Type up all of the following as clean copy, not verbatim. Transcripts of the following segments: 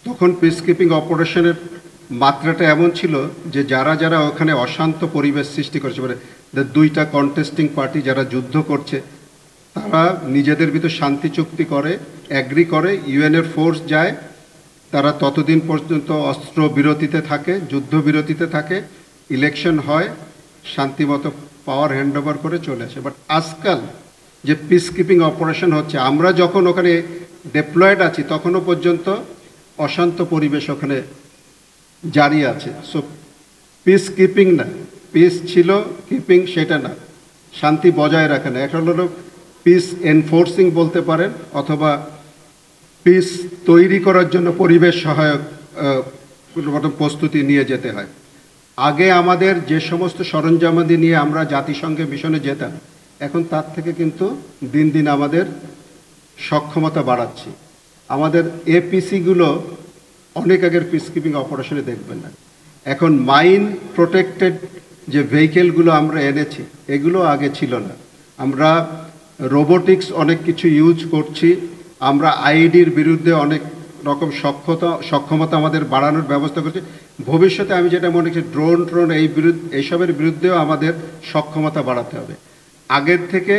তখন peace keeping অপারেশনের মাত্রাটা এমন ছিল যে যারা যারা ওখানে অশান্ত পরিবেশ সৃষ্টি করেছে, মানে দুইটা কন্টেস্টিং পার্টি যারা যুদ্ধ করছে, তারা নিজেদের ভিতর শান্তি চুক্তি করে, অ্যাগ্রি করে, ইউএনের ফোর্স যায়, তারা ততদিন পর্যন্ত অস্ত্র বিরতিতে থাকে, যুদ্ধ বিরতিতে থাকে, ইলেকশন হয়, শান্তিমতো পাওয়ার হ্যান্ডওভার করে চলে আসে। বাট আজকাল যে পিস কিপিং অপারেশন হচ্ছে, আমরা যখন ওখানে ডেপ্লয়েড আছি তখনও পর্যন্ত অশান্ত পরিবেশ ওখানে জারি আছে। সো পিস কিপিং না, পিস ছিল, কিপিং সেটা না, শান্তি বজায় রাখে না। একটা হলো পিস এনফোর্সিং বলতে পারেন, অথবা পিস তৈরি করার জন্য পরিবেশ সহায়ক প্রস্তুতি নিয়ে যেতে হয়। আগে আমাদের যে সমস্ত সরঞ্জামাদি নিয়ে আমরা জাতিসংঘে মিশনে যেতাম, এখন তার থেকে কিন্তু দিন দিন আমাদের সক্ষমতা বাড়াচ্ছি। আমাদের এপিসিগুলো অনেক আগের পিস কিপিং অপারেশনে দেখবেন না। এখন মাইন প্রোটেক্টেড যে ভেহিকেলগুলো আমরা এনেছি, এগুলো আগে ছিল না। আমরা রোবোটিক্স অনেক কিছু ইউজ করছি, আমরা আইডির বিরুদ্ধে অনেক রকম সক্ষমতা আমাদের বাড়ানোর ব্যবস্থা করছি। ভবিষ্যতে আমি যেটা মনে করি, ড্রোন এইসবের বিরুদ্ধেও আমাদের সক্ষমতা বাড়াতে হবে। আগের থেকে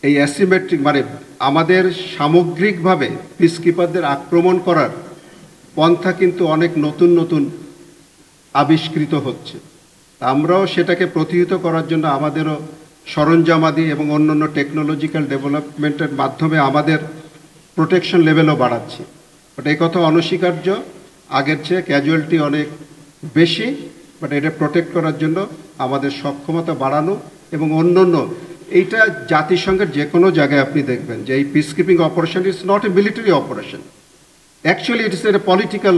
এই অ্যাসিমেট্রিক, মানে আমাদের সামগ্রিকভাবে পিসকিপারদের আক্রমণ করার পন্থা কিন্তু অনেক নতুন নতুন আবিষ্কৃত হচ্ছে। আমরাও সেটাকে প্রতিহত করার জন্য আমাদেরও সরঞ্জামাদি এবং অন্যান্য টেকনোলজিক্যাল ডেভেলপমেন্টের মাধ্যমে আমাদের প্রোটেকশন লেভেলও বাড়াচ্ছি। বাট এই কথা অনস্বীকার্য, আগের চেয়ে ক্যাজুয়ালিটি অনেক বেশি, বাট এটা প্রোটেক্ট করার জন্য আমাদের সক্ষমতা বাড়ানো এবং অন্যান্য, এইটা জাতিসংঘের যে কোনো জায়গায় আপনি দেখবেন যে এই peace keeping operation is not a military operation, actually it is a political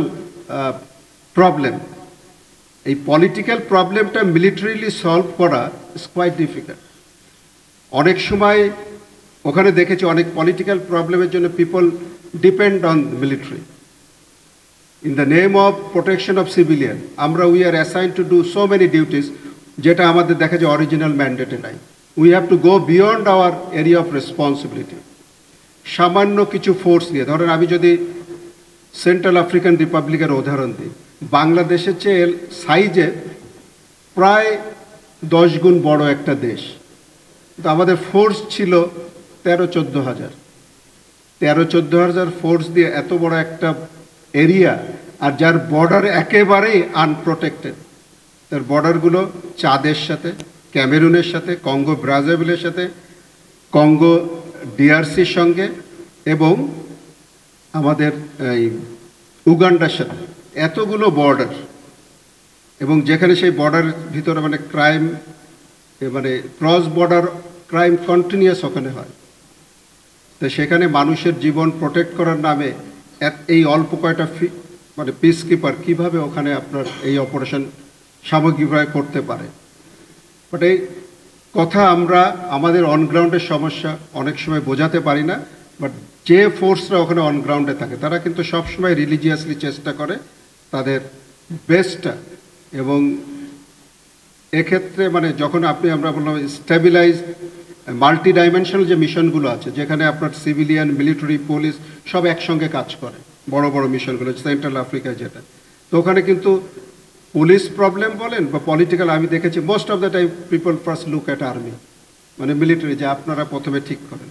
problem. এই পলিটিক্যাল প্রবলেমটা মিলিটারিলি সলভ করা ইজ কোয়াইট ডিফিকাল্ট। অনেক সময় ওখানে দেখেছি অনেক পলিটিক্যাল প্রবলেমের জন্য people depend on military in the name of protection of civilian. আমরা we are assign to do so many duties, যেটা আমাদের দেখা যায় অরিজিনাল ম্যান্ডেটে নাই। We have to go beyond our area of responsibility. সামান্য কিছু ফোর্স নিয়ে, ধরেন আমি যদি সেন্ট্রাল আফ্রিকান রিপাবলিকের উদাহরণ দিই, বাংলাদেশের চেয়ে সাইজে প্রায় 10 গুণ বড় একটা দেশ, তো আমাদের ফোর্স ছিল 13-14 হাজার। 13-14 হাজার ফোর্স দিয়ে এত বড় একটা এরিয়া, আর যার বর্ডার একেবারেই আনপ্রোটেক্টেড। তার বর্ডারগুলো চাঁদের সাথে, ক্যামেরুনের সাথে, কঙ্গো ব্রাজাভিলের সাথে, কঙ্গো ডিআরসির সঙ্গে এবং আমাদের এই উগান্ডার সাথে, এতগুলো বর্ডার। এবং যেখানে সেই বর্ডারের ভিতরে মানে ক্রাইম, মানে ক্রস বর্ডার ক্রাইম কন্টিনিউয়াস ওখানে হয়। তো সেখানে মানুষের জীবন প্রোটেক্ট করার নামে এই অল্প কয়টা মানে পিস কিপার কীভাবে ওখানে আপনার এই অপারেশন সামগ্রিকভাবে করতে পারে। বাট এই কথা আমরা আমাদের অনগ্রাউন্ডের সমস্যা অনেক সময় বোঝাতে পারি না। বাট যে ফোর্সরা ওখানে অনগ্রাউন্ডে থাকে, তারা কিন্তু সবসময় রিলিজিয়াসলি চেষ্টা করে তাদের বেস্টটা। এবং এক্ষেত্রে মানে যখন আমরা বললাম স্টেবিলাইজ মাল্টি ডাইমেনশনাল যে মিশনগুলো আছে, যেখানে আপনার সিভিলিয়ান, মিলিটারি, পুলিশ সব একসঙ্গে কাজ করে, বড় বড় মিশনগুলো সেন্ট্রাল আফ্রিকায় যেটা, তো ওখানে কিন্তু পুলিশ প্রবলেম বলেন বা পলিটিক্যাল, আমি দেখেছি most of the time people first look at army, মানে মিলিটারি, যে আপনারা প্রথমে ঠিক করেন।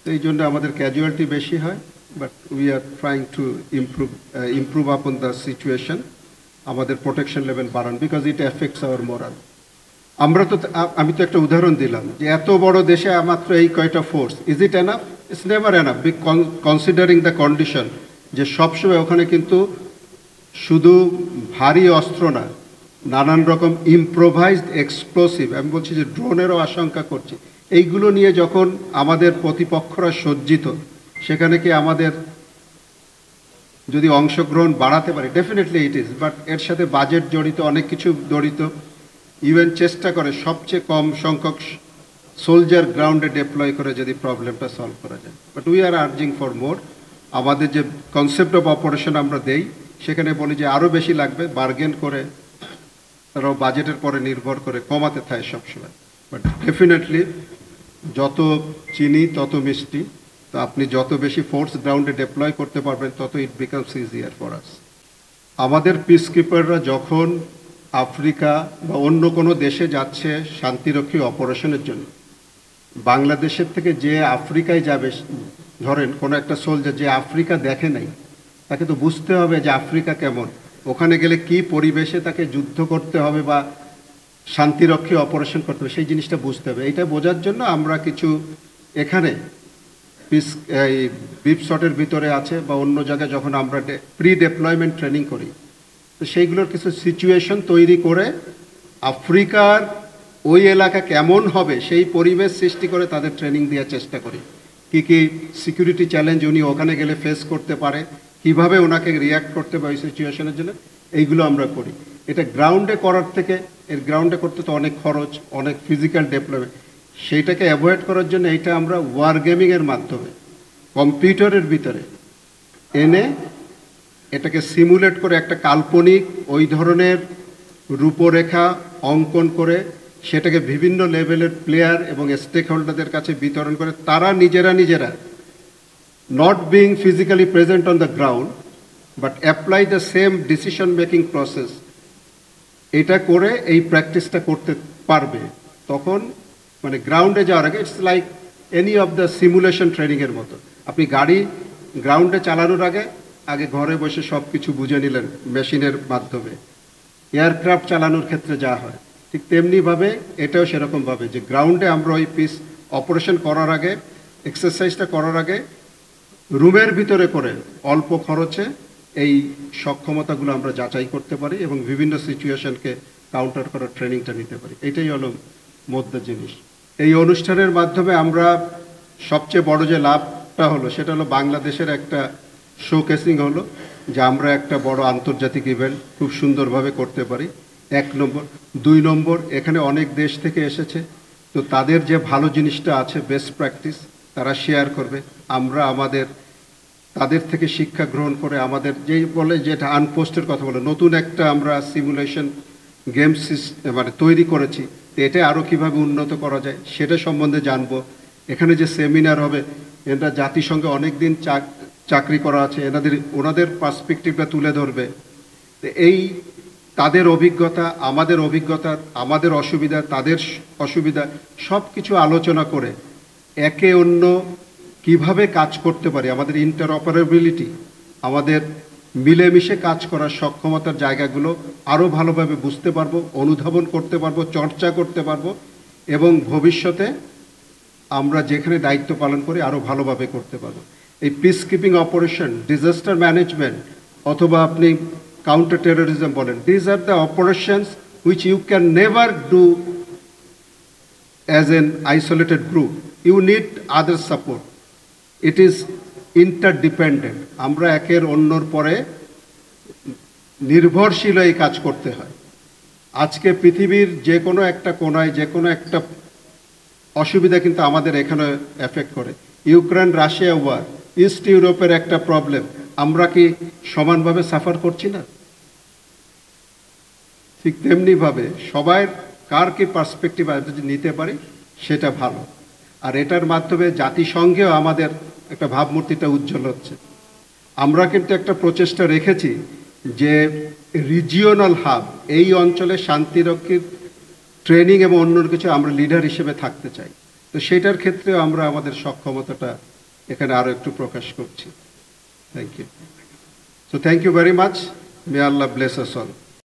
তো এই জন্য আমাদের ক্যাজুয়ালিটি বেশি হয়। But we are trying to improve upon the situation, আমাদের প্রোটেকশন লেভেল বাড়ান, because it affects our morale. আমরা তো, আমি তো একটা উদাহরণ দিলাম যে এত বড় দেশে মাত্র এই কয়টা force, is it enough? It's never enough, considering the condition যে সবসময় ওখানে কিন্তু শুধু ভারী অস্ত্র না, নানান রকম ইম্প্রোভাইজড এক্সপ্লোসিভ, আমি বলছি যে ড্রোনেরও আশঙ্কা করছি, এইগুলো নিয়ে যখন আমাদের প্রতিপক্ষরা সজ্জিত, সেখানে কি আমাদের যদি অংশগ্রহণ বাড়াতে পারে, ডেফিনেটলি ইট ইজ। বাট এর সাথে বাজেট জড়িত, অনেক কিছু জড়িত। ইউএন চেষ্টা করে সবচেয়ে কম সংখ্যক সোলজার গ্রাউন্ডে ডিপ্লয় করে যদি প্রবলেমটা সলভ করা যায়। But we R urging for more. আমাদের যে কনসেপ্ট অফ অপারেশন আমরা দেই, সেখানে বলি যে আরও বেশি লাগবে, বার্গেন করে তারাও বাজেটের পরে নির্ভর করে কমাতে থাকে সবসময়। বাট ডেফিনেটলি যত চিনি তত মিষ্টি, তো আপনি যত বেশি ফোর্স গ্রাউন্ডে ডিপ্লয় করতে পারবেন তত it becomes easier for us. আমাদের পিসকিপাররা যখন আফ্রিকা বা অন্য কোনো দেশে যাচ্ছে শান্তিরক্ষী অপারেশনের জন্য, বাংলাদেশের থেকে যে আফ্রিকায় যাবে, ধরেন কোনো একটা সোলজার যে আফ্রিকা দেখে নাই, তাকে তো বুঝতে হবে যে আফ্রিকা কেমন, ওখানে গেলে কি পরিবেশে তাকে যুদ্ধ করতে হবে বা শান্তিরক্ষী অপারেশন করতে হবে, সেই জিনিসটা বুঝতে হবে। এইটা বোঝার জন্য আমরা কিছু এখানে এই বিপশটের ভিতরে আছে বা অন্য জায়গায় যখন আমরা প্রি ডেপ্লয়মেন্ট ট্রেনিং করি, তো সেইগুলোর কিছু সিচুয়েশন তৈরি করে আফ্রিকার ওই এলাকা কেমন হবে সেই পরিবেশ সৃষ্টি করে তাদের ট্রেনিং দেওয়ার চেষ্টা করি। কি কি সিকিউরিটি চ্যালেঞ্জ উনি ওখানে গেলে ফেস করতে পারে, কিভাবে ওনাকে রিয়্যাক্ট করতে পারে ওই সিচুয়েশনের জন্য, এইগুলো আমরা করি। এটা গ্রাউন্ডে করার থেকে, এর গ্রাউন্ডে করতে তো অনেক খরচ, অনেক ফিজিক্যাল ডেভেলপমেন্ট, সেইটাকে অ্যাভয়েড করার জন্য এইটা আমরা ওয়ার গেমিংয়ের মাধ্যমে কম্পিউটারের ভিতরে এনে এটাকে সিমুলেট করে একটা কাল্পনিক ওই ধরনের রূপরেখা অঙ্কন করে সেটাকে বিভিন্ন লেভেলের প্লেয়ার এবং স্টেক হোল্ডারদের কাছে বিতরণ করে তারা নিজেরা not being physically present on the ground but apply the same decision making process, এটা করে এই প্র্যাকটিসটা করতে পারবে। তখন মানে গ্রাউন্ডে যাওয়ার আগে it's like any of the simulation ট্রেনিংয়ের মতো। আপনি গাড়ি গ্রাউন্ডে চালানোর আগে ঘরে বসে সব কিছু বুঝে নিলেন মেশিনের মাধ্যমে, এয়ারক্রাফট চালানোর ক্ষেত্রে যা হয় ঠিক তেমনিভাবে এটাও সেরকমভাবে যে গ্রাউন্ডে আমরা ওই পিস অপারেশন করার আগে, এক্সারসাইজটা করার আগে রুমের ভিতরে করে অল্প খরচে এই সক্ষমতাগুলো আমরা যাচাই করতে পারি এবং বিভিন্ন সিচুয়েশনকে কাউন্টার করার ট্রেনিংটা নিতে পারি। এটাই হলো মধ্যে জিনিস। এই অনুষ্ঠানের মাধ্যমে আমরা সবচেয়ে বড় যে লাভটা হলো সেটা হলো বাংলাদেশের একটা শোকেসিং হলো, যে আমরা একটা বড় আন্তর্জাতিক ইভেন্ট খুব সুন্দরভাবে করতে পারি, 1 নম্বর। 2 নম্বর, এখানে অনেক দেশ থেকে এসেছে, তো তাদের যে ভালো জিনিসটা আছে বেস্ট প্র্যাকটিস তারা শেয়ার করবে, আমরা তাদের থেকে শিক্ষা গ্রহণ করে আমাদের যেই বলে যেটা আনপোস্টের কথা বলে নতুন একটা আমরা সিমুলেশন গেম মানে তৈরি করেছি, তো এটা আরও কীভাবে উন্নত করা যায় সেটা সম্বন্ধে জানবো। এখানে যে সেমিনার হবে, এরা জাতিসংঘে অনেক দিন চাকরি করা আছে, ওনাদের পার্সপেক্টিভটা তুলে ধরবে। এই তাদের অভিজ্ঞতা, আমাদের অভিজ্ঞতা, আমাদের অসুবিধা, তাদের অসুবিধা সব কিছু আলোচনা করে একে অন্য কিভাবে কাজ করতে পারি, আমাদের ইন্টারঅপারেবিলিটি, আমাদের মিলেমিশে কাজ করার সক্ষমতার জায়গাগুলো আরও ভালোভাবে বুঝতে পারবো, অনুধাবন করতে পারবো, চর্চা করতে পারবো এবং ভবিষ্যতে আমরা যেখানে দায়িত্ব পালন করি আরও ভালোভাবে করতে পারবো। এই peace keeping operation, disaster management অথবা আপনি কাউন্টার টেরোরিজম বলেন, these are the operations which you can never do as an isolated group, you need other support, it is interdependent. আমরা একের অন্যর পরে নির্ভরশীল এই কাজ করতে হয়। আজকে পৃথিবীর যে কোনো একটা কোনায় যে কোনো একটা অসুবিধা কিন্তু আমাদের এখানে এফেক্ট করে। ইউক্রেন রাশিয়া ওয়ার, ইস্ট ইউরোপের একটা প্রবলেম, আমরা কি সমানভাবে সাফার করছি না? ঠিক তেমনিভাবে সবাই কার কি পার্সপেক্টিভ যদি নিতে পারি সেটা ভালো। আর এটার মাধ্যমে জাতিসংঘেও আমাদের একটা ভাবমূর্তিটা উজ্জ্বল হচ্ছে। আমরা কিন্তু একটা প্রচেষ্টা রেখেছি যে রিজিওনাল হাব, এই অঞ্চলে শান্তিরক্ষীর ট্রেনিং এবং অন্য কিছু আমরা লিডার হিসেবে থাকতে চাই। তো সেটার ক্ষেত্রেও আমরা আমাদের সক্ষমতাটা এখানে আরও একটু প্রকাশ করছি। Thank you. So thank you very much. May Allah bless us all.